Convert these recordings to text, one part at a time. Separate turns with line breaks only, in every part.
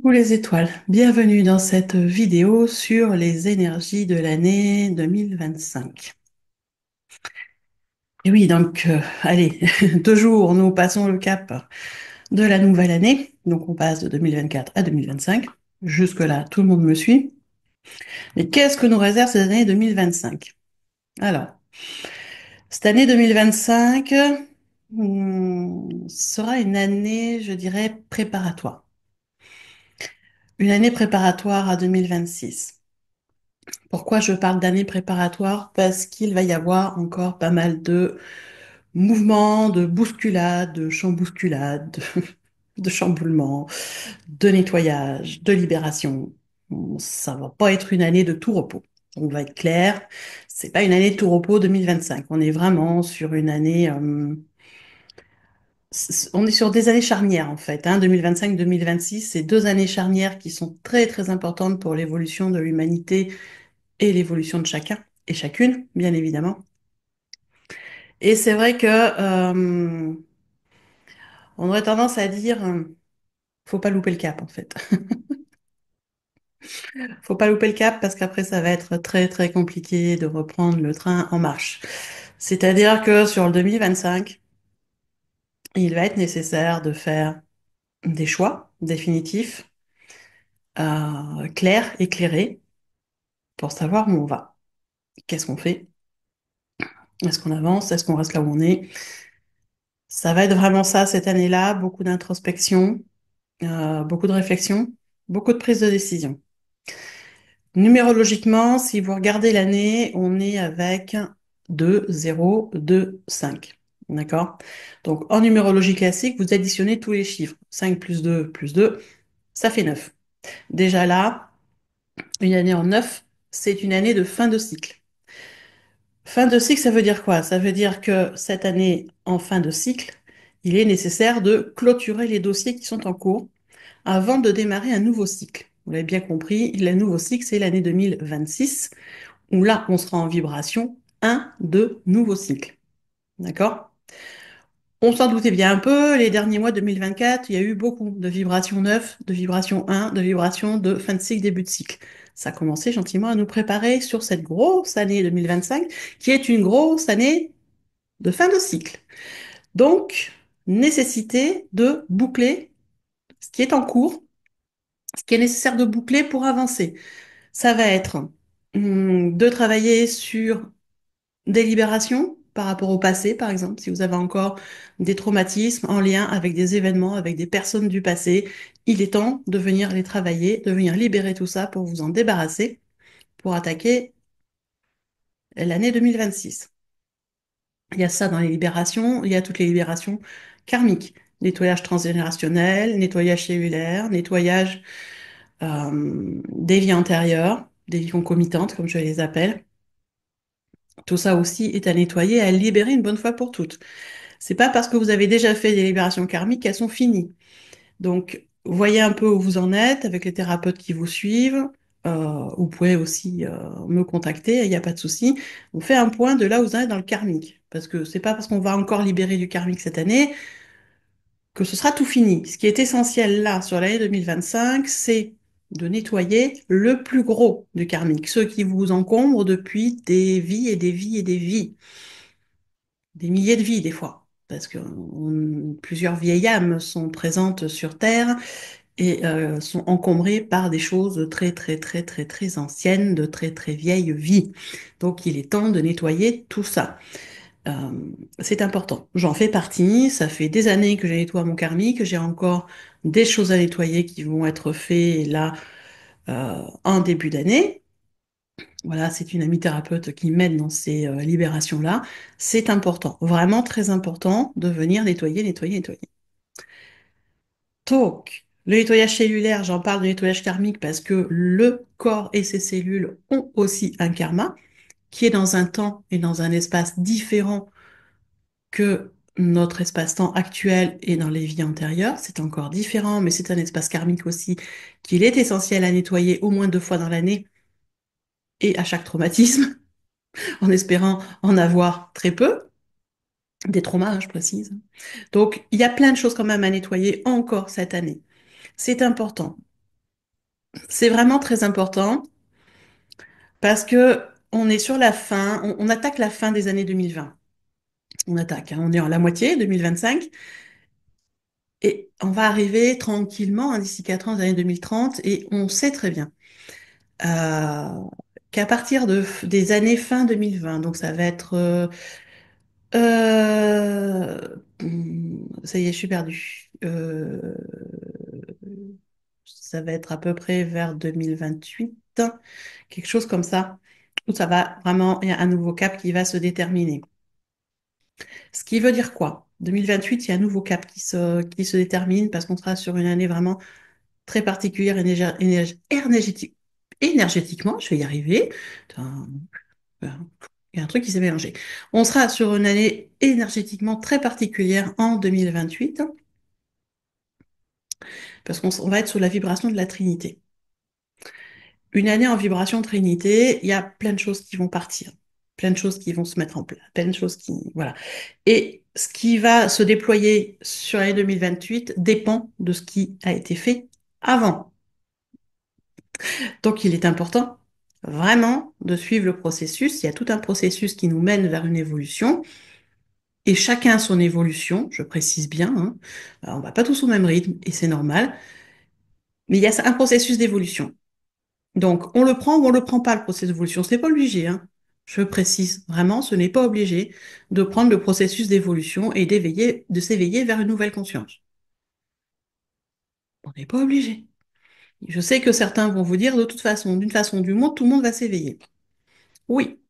Coucou les étoiles, bienvenue dans cette vidéo sur les énergies de l'année 2025. Et oui, donc, allez, 2 jours, nous passons le cap de la nouvelle année. Donc, on passe de 2024 à 2025. Jusque-là, tout le monde me suit. Mais qu'est-ce que nous réserve cette année 2025? Alors, cette année 2025 sera une année, je dirais, préparatoire. Une année préparatoire à 2026. Pourquoi je parle d'année préparatoire? Parce qu'il va y avoir encore pas mal de mouvements, de bousculades, de chambousculades, de chamboulements, de nettoyage, de libération. Ça va pas être une année de tout repos. On va être clair, c'est pas une année de tout repos 2025. On est vraiment sur une année, on est sur des années charnières en fait. 2025-2026, c'est 2 années charnières qui sont très très importantes pour l'évolution de l'humanité et l'évolution de chacun et chacune, bien évidemment. Et c'est vrai que on aurait tendance à dire, faut pas louper le cap en fait. Faut pas louper le cap parce qu'après ça va être très très compliqué de reprendre le train en marche. C'est-à-dire que sur le 2025, il va être nécessaire de faire des choix définitifs, clairs, éclairés, pour savoir où on va. Qu'est-ce qu'on fait? Est-ce qu'on avance? Est-ce qu'on reste là où on est? Ça va être vraiment ça cette année-là, beaucoup d'introspection, beaucoup de réflexion, beaucoup de prise de décision. Numérologiquement, si vous regardez l'année, on est avec 2, 0, 2, 5. D'accord? Donc, en numérologie classique, vous additionnez tous les chiffres. 5 plus 2, ça fait 9. Déjà là, une année en 9, c'est une année de fin de cycle. Fin de cycle, ça veut dire quoi? Ça veut dire que cette année, en fin de cycle, il est nécessaire de clôturer les dossiers qui sont en cours avant de démarrer un nouveau cycle. Vous l'avez bien compris, le nouveau cycle, c'est l'année 2026, où là, on sera en vibration 1, 2, nouveau cycle. D'accord? On s'en doutait bien un peu, les derniers mois 2024, il y a eu beaucoup de vibrations 9, de vibrations 1, de vibrations de fin de cycle, début de cycle. Ça a commencé gentiment à nous préparer sur cette grosse année 2025, qui est une grosse année de fin de cycle. Donc, nécessité de boucler ce qui est en cours, ce qui est nécessaire de boucler pour avancer. Ça va être de travailler sur des libérations par rapport au passé, par exemple, si vous avez encore des traumatismes en lien avec des événements, avec des personnes du passé, il est temps de venir les travailler, de venir libérer tout ça pour vous en débarrasser, pour attaquer l'année 2026. Il y a ça dans les libérations, il y a toutes les libérations karmiques. Nettoyage transgénérationnel, nettoyage cellulaire, nettoyage des vies antérieures, des vies concomitantes, comme je les appelle. Tout ça aussi est à nettoyer, à libérer une bonne fois pour toutes. C'est pas parce que vous avez déjà fait des libérations karmiques qu'elles sont finies. Donc, voyez un peu où vous en êtes avec les thérapeutes qui vous suivent. Vous pouvez aussi me contacter, il n'y a pas de souci. On fait un point de là où vous en êtes dans le karmique. Parce que c'est pas parce qu'on va encore libérer du karmique cette année que ce sera tout fini. Ce qui est essentiel là, sur l'année 2025, c'est de nettoyer le plus gros du karmique, ceux qui vous encombrent depuis des vies et des vies et des vies, des milliers de vies des fois, parce que plusieurs vieilles âmes sont présentes sur Terre et sont encombrées par des choses très très très très très anciennes, de très très vieilles vies. Donc il est temps de nettoyer tout ça. Euh, c'est important. J'en fais partie. Ça fait des années que je nettoie mon karmique. J'ai encore des choses à nettoyer qui vont être faites là en début d'année. Voilà, c'est une amie thérapeute qui m'aide dans ces libérations-là. C'est important, vraiment très important de venir nettoyer, nettoyer, nettoyer. Donc, le nettoyage cellulaire, j'en parle de nettoyage karmique parce que le corps et ses cellules ont aussi un karma qui est dans un temps et dans un espace différent que notre espace-temps actuel et dans les vies antérieures. C'est encore différent, mais c'est un espace karmique aussi qu'il est essentiel à nettoyer au moins 2 fois dans l'année et à chaque traumatisme, en espérant en avoir très peu. Des traumas, hein, je précise. Donc, il y a plein de choses quand même à nettoyer encore cette année. C'est important. C'est vraiment très important parce que on est sur la fin, on attaque la fin des années 2020. On attaque, hein, on est en la moitié, 2025, et on va arriver tranquillement hein, d'ici 4 ans, les années 2030, et on sait très bien euh, qu'à partir des années fin 2020, donc ça va être... ça y est, je suis perdue. Ça va être à peu près vers 2028, quelque chose comme ça, où ça va vraiment, il y a un nouveau cap qui va se déterminer. Ce qui veut dire quoi? 2028, il y a un nouveau cap qui se détermine parce qu'on sera sur une année vraiment très particulière énergétiquement, je vais y arriver. Putain, il y a un truc qui s'est mélangé. On sera sur une année énergétiquement très particulière en 2028 parce qu'on va être sur la vibration de la Trinité. Une année en vibration Trinité, il y a plein de choses qui vont partir, plein de choses qui vont se mettre en place, plein de choses qui... Voilà. Et ce qui va se déployer sur l'année 2028 dépend de ce qui a été fait avant. Donc il est important vraiment de suivre le processus. Il y a tout un processus qui nous mène vers une évolution. Et chacun a son évolution, je précise bien, hein. On va pas tous au même rythme, et c'est normal. Mais il y a un processus d'évolution. Donc, on le prend ou on le prend pas, le processus d'évolution. Ce n'est pas obligé, hein. Je précise vraiment, ce n'est pas obligé de prendre le processus d'évolution et de s'éveiller vers une nouvelle conscience. On n'est pas obligé. Je sais que certains vont vous dire, de toute façon, d'une façon ou d'une autre, tout le monde va s'éveiller. Oui,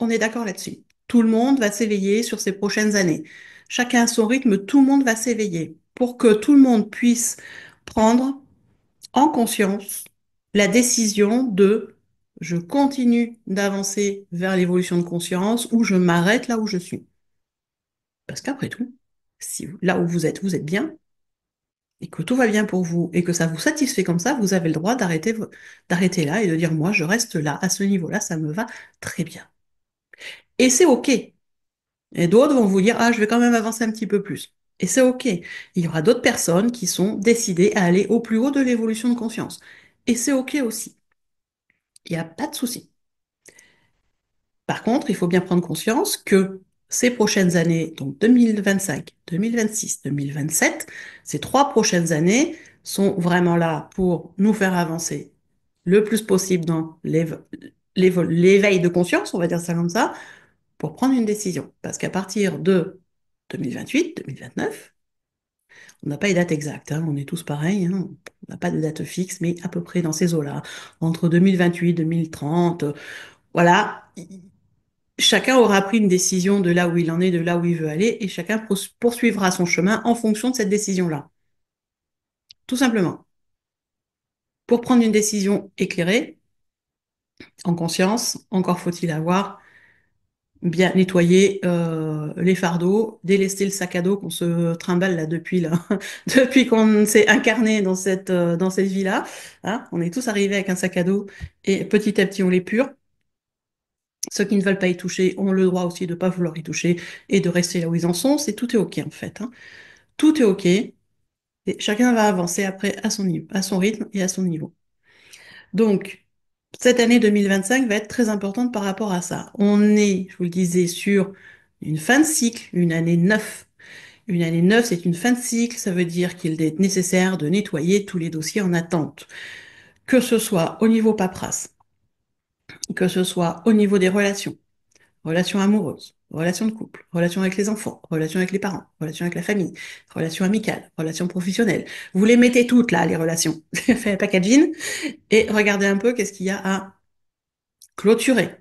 on est d'accord là-dessus. Tout le monde va s'éveiller sur ces prochaines années. Chacun à son rythme, tout le monde va s'éveiller pour que tout le monde puisse prendre en conscience la décision de je continue d'avancer vers l'évolution de conscience ou je m'arrête là où je suis. Parce qu'après tout, si là où vous êtes bien et que tout va bien pour vous et que ça vous satisfait comme ça, vous avez le droit d'arrêter là et de dire moi je reste là, à ce niveau-là, ça me va très bien. Et c'est OK. Et d'autres vont vous dire ah je vais quand même avancer un petit peu plus. Et c'est OK. Il y aura d'autres personnes qui sont décidées à aller au plus haut de l'évolution de conscience. Et c'est OK aussi. Il n'y a pas de souci. Par contre, il faut bien prendre conscience que ces prochaines années, donc 2025, 2026, 2027, ces 3 prochaines années sont vraiment là pour nous faire avancer le plus possible dans l'éveil de conscience, on va dire ça comme ça, pour prendre une décision. Parce qu'à partir de 2028, 2029, on n'a pas les dates exactes, hein, on est tous pareils, hein, on n'a pas de date fixe, mais à peu près dans ces eaux-là, entre 2028, 2030, voilà, chacun aura pris une décision de là où il en est, de là où il veut aller, et chacun poursuivra son chemin en fonction de cette décision-là. Tout simplement. Pour prendre une décision éclairée, en conscience, encore faut-il avoir bien nettoyé les fardeaux, délester le sac à dos qu'on se trimballe là depuis là, depuis qu'on s'est incarné dans cette vie-là. Hein, on est tous arrivés avec un sac à dos et petit à petit on l'épure. Ceux qui ne veulent pas y toucher ont le droit aussi de ne pas vouloir y toucher et de rester là où ils en sont. Tout est OK en fait, hein. Tout est OK. Et chacun va avancer après à son niveau, à son rythme et à son niveau. Donc, cette année 2025 va être très importante par rapport à ça. On est, je vous le disais, sur une fin de cycle, une année 9. Une année 9, c'est une fin de cycle. Ça veut dire qu'il est nécessaire de nettoyer tous les dossiers en attente. Que ce soit au niveau paperasse, que ce soit au niveau des relations amoureuses, relations de couple, relations avec les enfants, relations avec les parents, relations avec la famille, relations amicales, relations professionnelles. Vous les mettez toutes là, les relations. Faites un packaging et regardez un peu qu'est-ce qu'il y a à clôturer.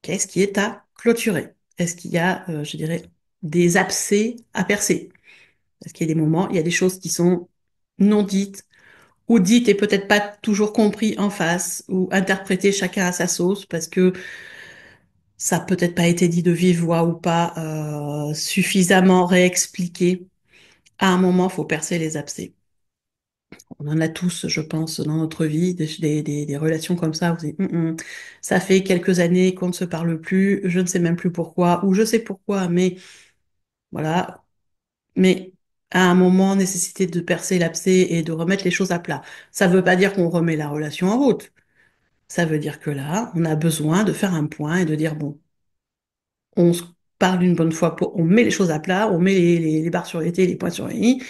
Qu'est-ce qui est à clôturer? Est-ce qu'il y a, je dirais, des abcès à percer? Est-ce qu'il y a des moments, il y a des choses qui sont non dites ou dites et peut-être pas toujours compris en face ou interprétées chacun à sa sauce parce que ça n'a peut-être pas été dit de vive voix ou pas suffisamment réexpliqué. À un moment, il faut percer les abcès. On en a tous, je pense, dans notre vie, des relations comme ça. Vous dites, ça fait quelques années qu'on ne se parle plus, je ne sais même plus pourquoi, ou je sais pourquoi, mais voilà. Mais à un moment nécessité de percer l'abcès et de remettre les choses à plat. Ça ne veut pas dire qu'on remet la relation en route. Ça veut dire que là, on a besoin de faire un point et de dire, bon, on se parle une bonne fois on met les choses à plat, on met les barres sur les T, les points sur les I,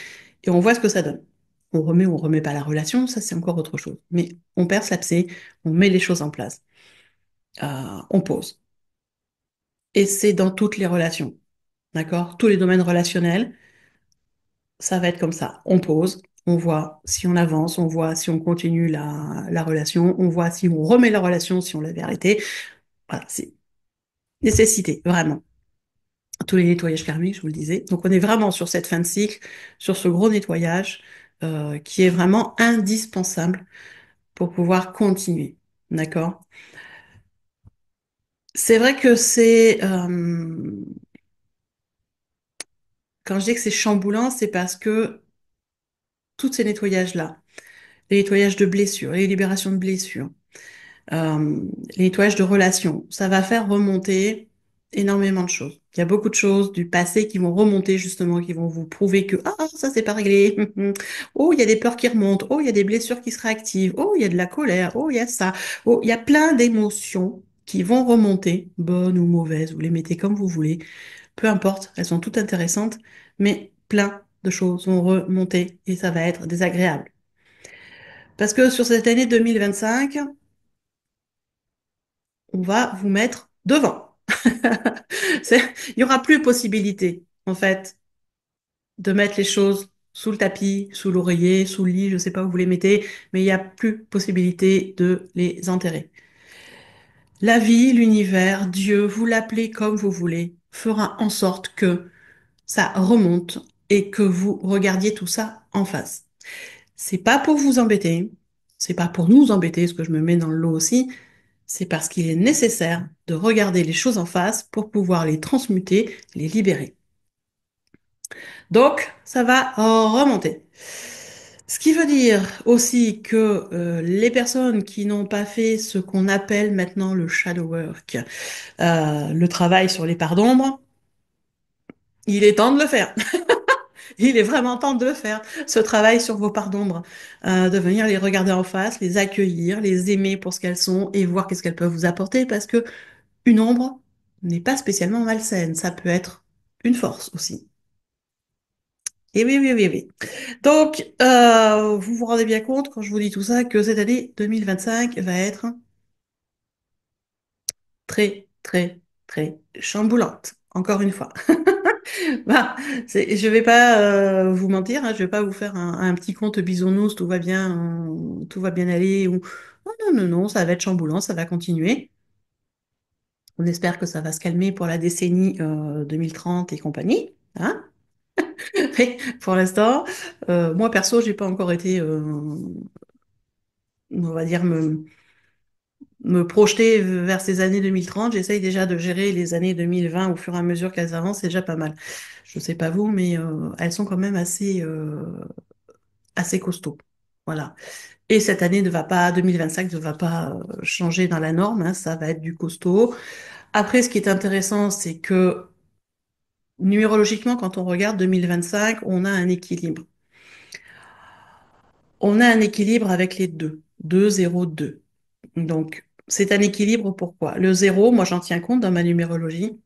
et on voit ce que ça donne. On remet ou on remet pas la relation, ça c'est encore autre chose. Mais on perce l'abcès, on met les choses en place, on pose. Et c'est dans toutes les relations, d'accord? Tous les domaines relationnels, ça va être comme ça. On pose, on voit si on avance, on voit si on continue la relation, on voit si on remet la relation, si on l'avait arrêtée. Voilà, c'est nécessité, vraiment. Tous les nettoyages karmiques, je vous le disais. Donc on est vraiment sur cette fin de cycle, sur ce gros nettoyage qui est vraiment indispensable pour pouvoir continuer. D'accord? C'est vrai que quand je dis que c'est chamboulant, c'est parce que tous ces nettoyages-là, les nettoyages de blessures, les libérations de blessures, euh, les nettoyages de relations, ça va faire remonter énormément de choses. Il y a beaucoup de choses du passé qui vont remonter justement, qui vont vous prouver que ah ça c'est pas réglé. Oh il y a des peurs qui remontent. Oh il y a des blessures qui se réactivent. Oh il y a de la colère. Oh il y a ça. Oh il y a plein d'émotions qui vont remonter, bonnes ou mauvaises. Vous les mettez comme vous voulez, peu importe. Elles sont toutes intéressantes, mais plein de choses vont remonter et ça va être désagréable. Parce que sur cette année 2025, on va vous mettre devant. Il y aura plus possibilité, en fait, de mettre les choses sous le tapis, sous l'oreiller, sous le lit, je ne sais pas où vous les mettez, mais il n'y a plus possibilité de les enterrer. La vie, l'univers, Dieu, vous l'appelez comme vous voulez, fera en sorte que ça remonte et que vous regardiez tout ça en face. C'est pas pour vous embêter, c'est pas pour nous embêter, parce que je me mets dans le lot aussi, c'est parce qu'il est nécessaire de regarder les choses en face pour pouvoir les transmuter, les libérer. Donc, ça va remonter. Ce qui veut dire aussi que les personnes qui n'ont pas fait ce qu'on appelle maintenant le shadow work, le travail sur les parts d'ombre, il est temps de le faire. Il est vraiment temps de le faire, ce travail sur vos parts d'ombre, de venir les regarder en face, les accueillir, les aimer pour ce qu'elles sont et voir qu'est-ce qu'elles peuvent vous apporter parce que une ombre n'est pas spécialement malsaine, ça peut être une force aussi. Et oui, oui, oui, oui. Donc, vous vous rendez bien compte, quand je vous dis tout ça, que cette année 2025 va être très, très, très chamboulante. Encore une fois. Bah, je vais pas vous mentir, hein, je vais pas vous faire un petit conte bisounours, tout va bien aller. Ou... Non, non, non, non, ça va être chamboulant, ça va continuer. On espère que ça va se calmer pour la décennie 2030 et compagnie. Hein. Mais pour l'instant, moi perso, j'ai pas encore été, on va dire, me projeter vers ces années 2030. J'essaye déjà de gérer les années 2020 au fur et à mesure qu'elles avancent, c'est déjà pas mal. Je sais pas vous, mais elles sont quand même assez costauds. Voilà. Et cette année ne va pas, 2025 ne va pas changer dans la norme, hein, ça va être du costaud. Après, ce qui est intéressant, c'est que numérologiquement, quand on regarde 2025, on a un équilibre. On a un équilibre avec les deux. 2, 0, 2. Donc, c'est un équilibre pourquoi? Le zéro, moi j'en tiens compte dans ma numérologie,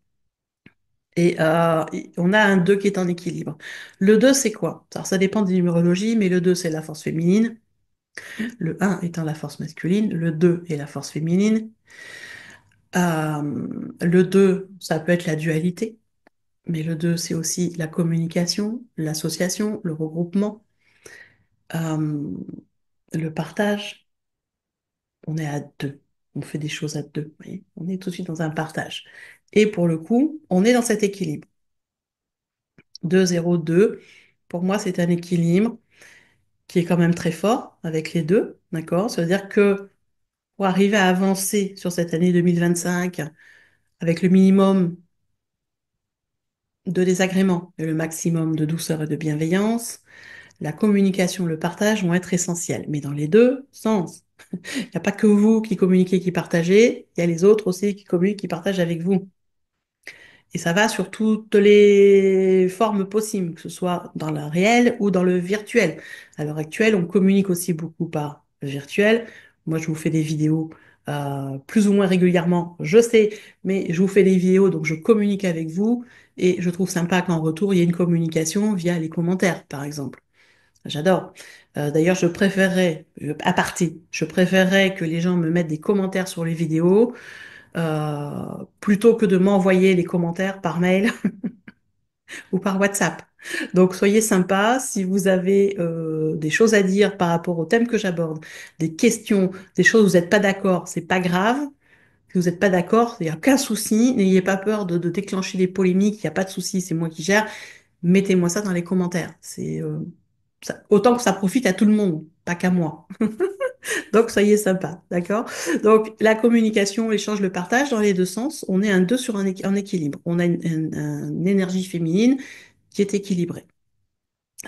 et on a un 2 qui est en équilibre. Le 2, c'est quoi? Alors, ça dépend des numérologies, mais le 2, c'est la force féminine. Le un étant la force masculine, le 2 est la force féminine. Le 2, ça peut être la dualité, mais le 2, c'est aussi la communication, l'association, le regroupement, euh, le partage. On est à deux. On fait des choses à deux. Vous voyez, on est tout de suite dans un partage. Et pour le coup, on est dans cet équilibre. 2, 0, 2. Pour moi, c'est un équilibre qui est quand même très fort avec les deux. D'accord? Ça veut dire que pour arriver à avancer sur cette année 2025 avec le minimum de désagréments et le maximum de douceur et de bienveillance, la communication, le partage vont être essentiels. Mais dans les deux sens. Il n'y a pas que vous qui communiquez, qui partagez, il y a les autres aussi qui communiquent, qui partagent avec vous. Et ça va sur toutes les formes possibles, que ce soit dans le réel ou dans le virtuel. À l'heure actuelle, on communique aussi beaucoup par virtuel. Moi, je vous fais des vidéos plus ou moins régulièrement, je sais, mais je vous fais des vidéos, donc je communique avec vous. Et je trouve sympa qu'en retour, il y ait une communication via les commentaires, par exemple. J'adore. D'ailleurs, je préférerais, à partir, je préférerais que les gens me mettent des commentaires sur les vidéos plutôt que de m'envoyer les commentaires par mail ou par WhatsApp. Donc, soyez sympa. Si vous avez des choses à dire par rapport au thème que j'aborde, des questions, des choses où vous n'êtes pas d'accord, c'est pas grave. Si vous n'êtes pas d'accord, il n'y a aucun souci. N'ayez pas peur de déclencher des polémiques. Il n'y a pas de souci, c'est moi qui gère. Mettez-moi ça dans les commentaires. Autant que ça profite à tout le monde, pas qu'à moi. Donc, soyez sympa, d'accord? Donc, la communication, l'échange, le partage dans les deux sens, on est un deux sur un équilibre. On a une énergie féminine qui est équilibrée,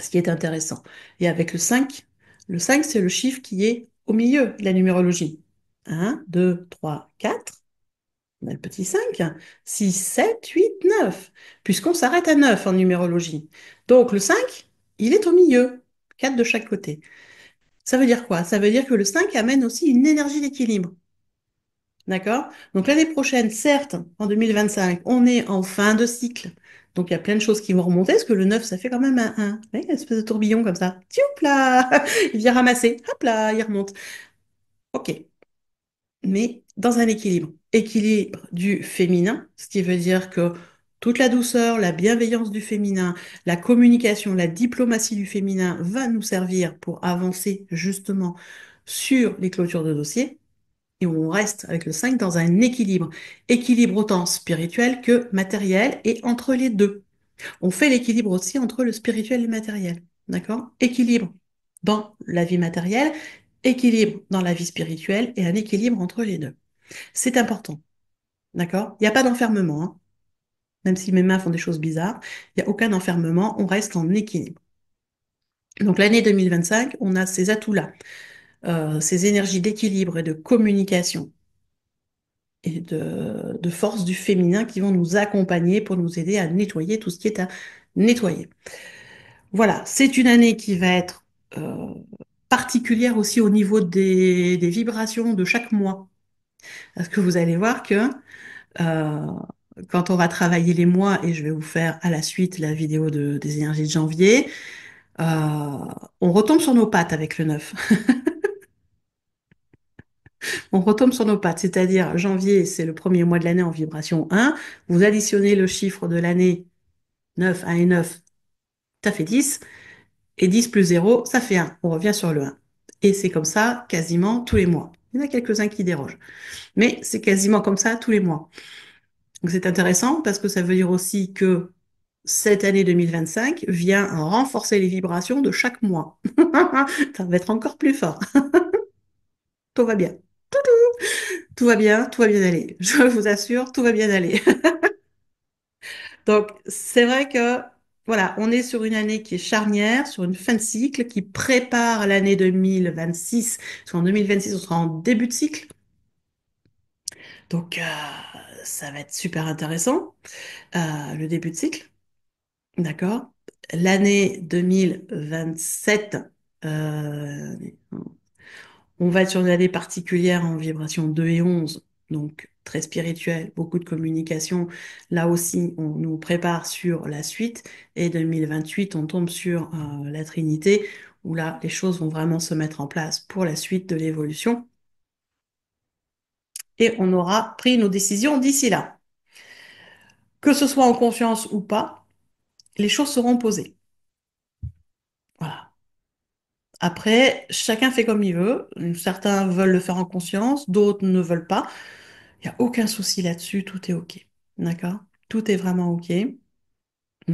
ce qui est intéressant. Et avec le 5 c'est le chiffre qui est au milieu de la numérologie. Un, 2, 3, 4. On a le petit 5, 6, 7, 8, 9. Puisqu'on s'arrête à 9 en numérologie. Donc, le 5, il est au milieu, 4 de chaque côté. Ça veut dire quoi? Ça veut dire que le 5 amène aussi une énergie d'équilibre. D'accord? Donc l'année prochaine, certes, en 2025, on est en fin de cycle. Donc il y a plein de choses qui vont remonter, parce que le 9, ça fait quand même un 1. Vous voyez, une espèce de tourbillon comme ça. Tioup là! Il vient ramasser. Hop là, il remonte. OK. Mais dans un équilibre. Équilibre du féminin, ce qui veut dire que toute la douceur, la bienveillance du féminin, la communication, la diplomatie du féminin va nous servir pour avancer justement sur les clôtures de dossier. Et on reste avec le 5 dans un équilibre. Équilibre autant spirituel que matériel et entre les deux. On fait l'équilibre aussi entre le spirituel et le matériel. D'accord? Équilibre dans la vie matérielle, équilibre dans la vie spirituelle et un équilibre entre les deux. C'est important. D'accord? Il n'y a pas d'enfermement, hein. Même si mes mains font des choses bizarres, il n'y a aucun enfermement, on reste en équilibre. Donc l'année 2025, on a ces atouts-là, ces énergies d'équilibre et de communication et de force du féminin qui vont nous accompagner pour nous aider à nettoyer tout ce qui est à nettoyer. Voilà, c'est une année qui va être particulière aussi au niveau des vibrations de chaque mois. Parce que vous allez voir que euh, quand on va travailler les mois, et je vais vous faire à la suite la vidéo des énergies de janvier, euh, on retombe sur nos pattes avec le 9. On retombe sur nos pattes, c'est-à-dire janvier, c'est le premier mois de l'année en vibration 1. Vous additionnez le chiffre de l'année 9, 1 et 9, ça fait 10. Et 10 plus 0, ça fait 1. On revient sur le 1. Et c'est comme ça quasiment tous les mois. Il y en a quelques-uns qui dérogent. Mais c'est quasiment comme ça tous les mois. Donc c'est intéressant parce que ça veut dire aussi que cette année 2025 vient renforcer les vibrations de chaque mois. Ça va être encore plus fort. Tout va bien. Tout va bien aller. Je vous assure, tout va bien aller. Donc, c'est vrai que, voilà, on est sur une année qui est charnière, sur une fin de cycle, qui prépare l'année 2026. Parce qu'en 2026, on sera en début de cycle. Donc, ça va être super intéressant, le début de cycle. D'accord? L'année 2027, euh, on va être sur une année particulière en vibration 2 et 11, donc très spirituelle, beaucoup de communication. Là aussi, on nous prépare sur la suite. Et 2028, on tombe sur la Trinité, où là, les choses vont vraiment se mettre en place pour la suite de l'évolution. Et on aura pris nos décisions d'ici là. Que ce soit en conscience ou pas, les choses seront posées. Voilà. Après, chacun fait comme il veut. Certains veulent le faire en conscience, d'autres ne veulent pas. Il n'y a aucun souci là-dessus, tout est OK. D'accord? Tout est vraiment OK. Mais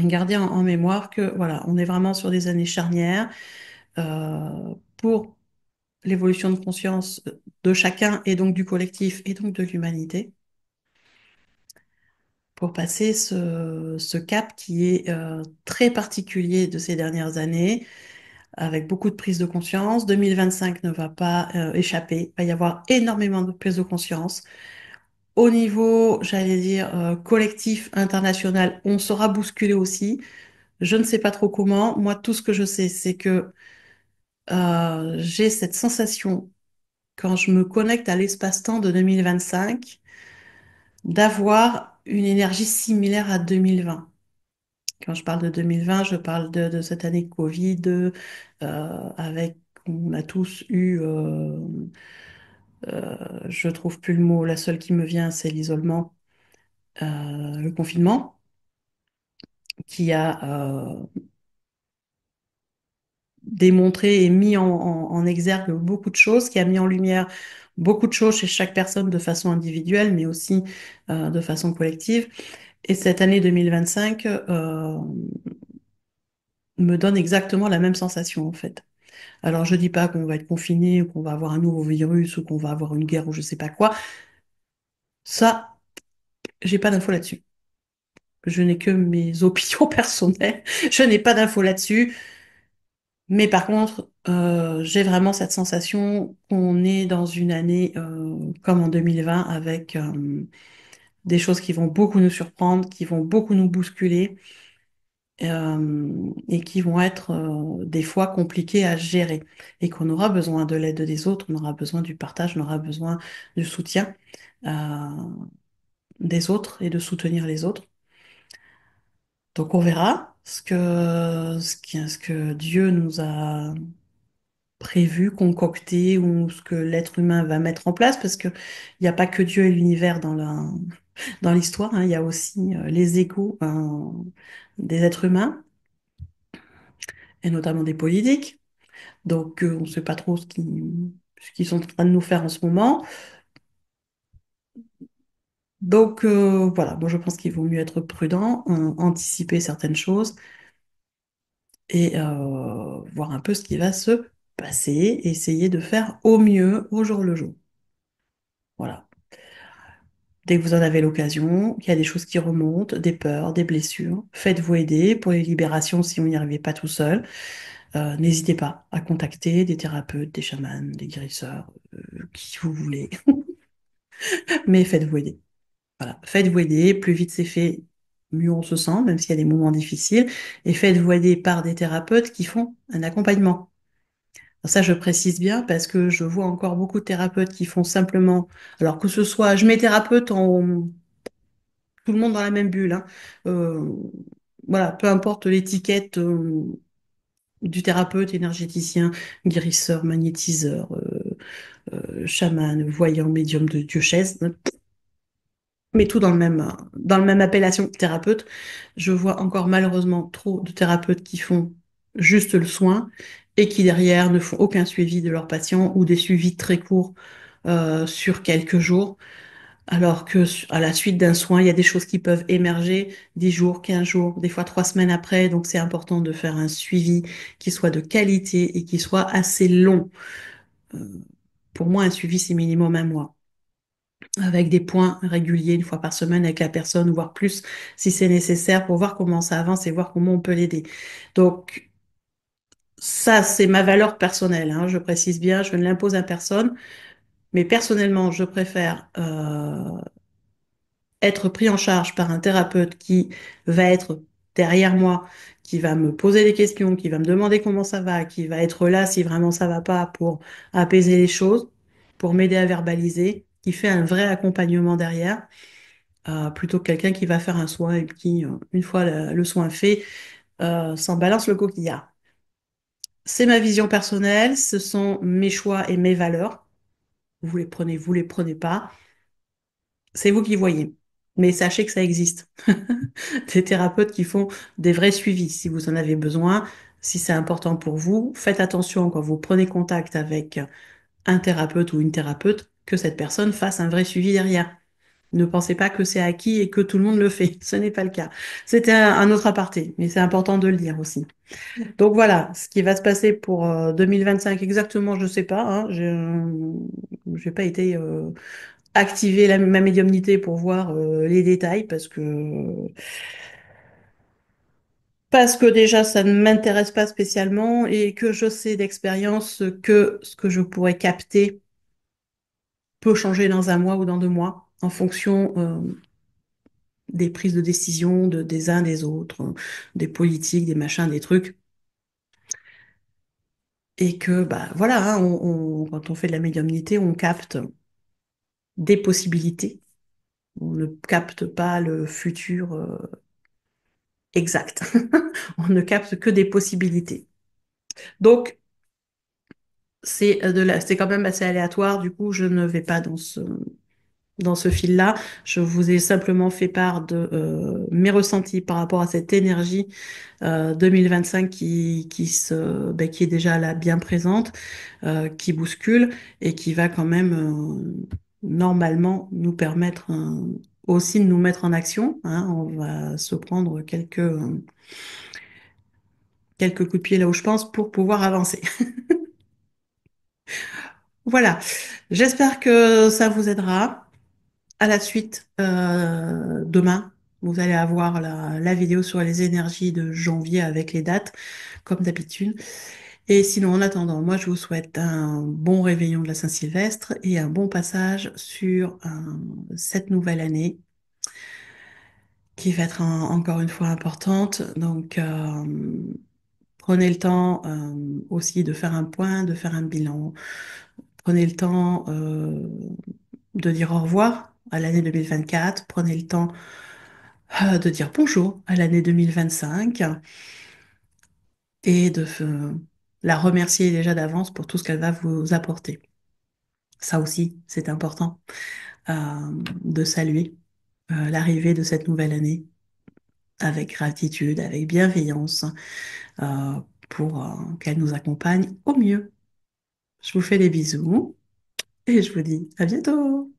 gardez en mémoire que voilà, on est vraiment sur des années charnières pour l'évolution de conscience de chacun et donc du collectif et donc de l'humanité, pour passer ce cap qui est très particulier de ces dernières années, avec beaucoup de prise de conscience. 2025 ne va pas échapper. Il va y avoir énormément de prise de conscience Au niveau, j'allais dire, collectif, international, on sera bousculé aussi. Je ne sais pas trop comment. Moi, tout ce que je sais, c'est que j'ai cette sensation, quand je me connecte à l'espace-temps de 2025, d'avoir une énergie similaire à 2020. Quand je parle de 2020, je parle de cette année Covid, avec, on a tous eu, je trouve plus le mot, la seule qui me vient, c'est l'isolement, le confinement, qui a démontré et mis en exergue beaucoup de choses, qui a mis en lumière beaucoup de choses chez chaque personne de façon individuelle, mais aussi de façon collective. Et cette année 2025 me donne exactement la même sensation, en fait. Alors, je dis pas qu'on va être confiné, ou qu'on va avoir un nouveau virus, ou qu'on va avoir une guerre, ou je sais pas quoi. Ça, j'ai pas d'infos là-dessus. Je n'ai que mes opinions personnelles. Je n'ai pas d'infos là-dessus. Mais par contre, j'ai vraiment cette sensation qu'on est dans une année comme en 2020 avec des choses qui vont beaucoup nous surprendre, qui vont beaucoup nous bousculer et qui vont être des fois compliquées à gérer et qu'on aura besoin de l'aide des autres, on aura besoin du partage, on aura besoin du soutien euh, des autres et de soutenir les autres. Donc on verra ce que Dieu nous a prévu, concocté ou ce que l'être humain va mettre en place, parce que il n'y a pas que Dieu et l'univers dans l'histoire, hein, il y a aussi les égos des êtres humains, et notamment des politiques. Donc on ne sait pas trop ce qu'ils sont en train de nous faire en ce moment. Donc voilà, moi je pense qu'il vaut mieux être prudent, anticiper certaines choses et voir un peu ce qui va se passer, et essayer de faire au mieux au jour le jour. Voilà. Dès que vous en avez l'occasion, il y a des choses qui remontent, des peurs, des blessures. Faites-vous aider pour les libérations si vous n'y arrivez pas tout seul. N'hésitez pas à contacter des thérapeutes, des chamans, des guérisseurs, qui vous voulez, mais faites-vous aider. Voilà, faites-vous aider. Plus vite c'est fait, mieux on se sent, même s'il y a des moments difficiles. Et faites-vous aider par des thérapeutes qui font un accompagnement. Ça, je précise bien parce que je vois encore beaucoup de thérapeutes qui font simplement, alors que ce soit, je mets thérapeute en tout le monde dans la même bulle, hein. Euh, voilà, peu importe l'étiquette du thérapeute, énergéticien, guérisseur, magnétiseur, chaman, voyant, médium de diocèse, hein, mais tout dans le même appellation thérapeute. Je vois encore malheureusement trop de thérapeutes qui font juste le soin et qui derrière ne font aucun suivi de leurs patients ou des suivis très courts sur quelques jours. Alors que à la suite d'un soin, il y a des choses qui peuvent émerger 10 jours, 15 jours, des fois 3 semaines après. Donc c'est important de faire un suivi qui soit de qualité et qui soit assez long. Euh, pour moi, un suivi, c'est minimum un mois, avec des points réguliers, une fois par semaine avec la personne, voire plus, si c'est nécessaire, pour voir comment ça avance et voir comment on peut l'aider. Donc ça, c'est ma valeur personnelle, hein, je précise bien, je ne l'impose à personne, mais personnellement, je préfère être pris en charge par un thérapeute qui va être derrière moi, qui va me poser des questions, qui va me demander comment ça va, qui va être là si vraiment ça va pas pour apaiser les choses, pour m'aider à verbaliser, qui fait un vrai accompagnement derrière, plutôt que quelqu'un qui va faire un soin et qui, une fois le soin fait, s'en balance le coquillard. C'est ma vision personnelle, ce sont mes choix et mes valeurs. Vous les prenez pas. C'est vous qui voyez. Mais sachez que ça existe. Des thérapeutes qui font des vrais suivis. Si vous en avez besoin, si c'est important pour vous, faites attention quand vous prenez contact avec un thérapeute ou une thérapeute, que cette personne fasse un vrai suivi derrière. Ne pensez pas que c'est acquis et que tout le monde le fait. Ce n'est pas le cas. C'était un autre aparté, mais c'est important de le dire aussi. Donc voilà, ce qui va se passer pour 2025 exactement, je ne sais pas, hein. J'ai pas été activer ma médiumnité pour voir les détails parce que déjà ça ne m'intéresse pas spécialement et que je sais d'expérience que ce que je pourrais capter peut changer dans un mois ou dans 2 mois. en fonction des prises de décision des uns des autres, des politiques, des machins, des trucs. Et que, bah voilà, hein, quand on fait de la médiumnité, on capte des possibilités. On ne capte pas le futur exact. On ne capte que des possibilités. Donc, c'est quand même assez aléatoire. Du coup, je ne vais pas dans ce fil-là. Je vous ai simplement fait part de mes ressentis par rapport à cette énergie 2025 qui est déjà là bien présente, qui bouscule et qui va quand même normalement nous permettre aussi de nous mettre en action, hein. On va se prendre quelques coups de pied là où je pense pour pouvoir avancer. Voilà. J'espère que ça vous aidera. À la suite, demain, vous allez avoir la vidéo sur les énergies de janvier avec les dates, comme d'habitude. Et sinon, en attendant, moi, je vous souhaite un bon réveillon de la Saint-Sylvestre et un bon passage sur cette nouvelle année qui va être encore une fois importante. Donc, prenez le temps aussi de faire un point, de faire un bilan. Prenez le temps de dire au revoir à l'année 2024. Prenez le temps de dire bonjour à l'année 2025 et de la remercier déjà d'avance pour tout ce qu'elle va vous apporter. Ça aussi, c'est important de saluer l'arrivée de cette nouvelle année avec gratitude, avec bienveillance, euh, pour qu'elle nous accompagne au mieux. Je vous fais des bisous et je vous dis à bientôt.